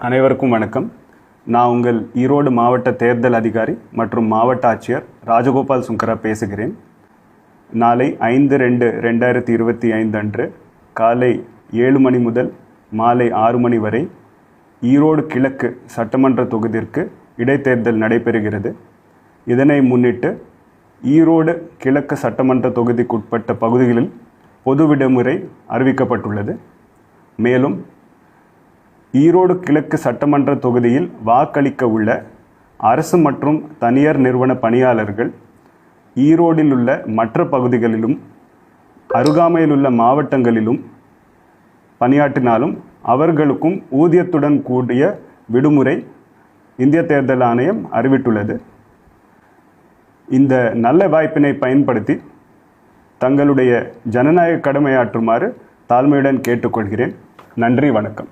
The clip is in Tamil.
அனைவருக்கும் வணக்கம். நான் உங்கள் ஈரோடு மாவட்ட தேர்தல் அதிகாரி மற்றும் மாவட்ட ஆட்சியர் ராஜகோபால் சுங்கரா பேசுகிறேன். நாளை 5/2/2025 அன்று காலை 7 மணி முதல் மாலை 6 மணி வரை ஈரோடு கிழக்கு சட்டமன்ற தொகுதிக்கு இடைத்தேர்தல் நடைபெறுகிறது. இதனை முன்னிட்டு ஈரோடு கிழக்கு சட்டமன்ற தொகுதிக்குட்பட்ட பகுதிகளில் பொது விடுமுறை அறிவிக்கப்பட்டுள்ளது. மேலும் ஈரோடு கிழக்கு சட்டமன்ற தொகுதியில் வாக்களிக்க உள்ள அரசு மற்றும் தனியார் நிறுவன பணியாளர்கள் ஈரோடில் உள்ள மற்ற பகுதிகளிலும் அருகாமையில் உள்ள மாவட்டங்களிலும் பணியாற்றினாலும் அவர்களுக்கும் ஊதியத்துடன் கூடிய விடுமுறை இந்திய தேர்தல் ஆணையம் அறிவித்துள்ளது. இந்த நல்ல வாய்ப்பினை பயன்படுத்தி தங்களுடைய ஜனநாயக கடமையாற்றுமாறு தாழ்மையுடன் கேட்டுக்கொள்கிறேன். நன்றி, வணக்கம்.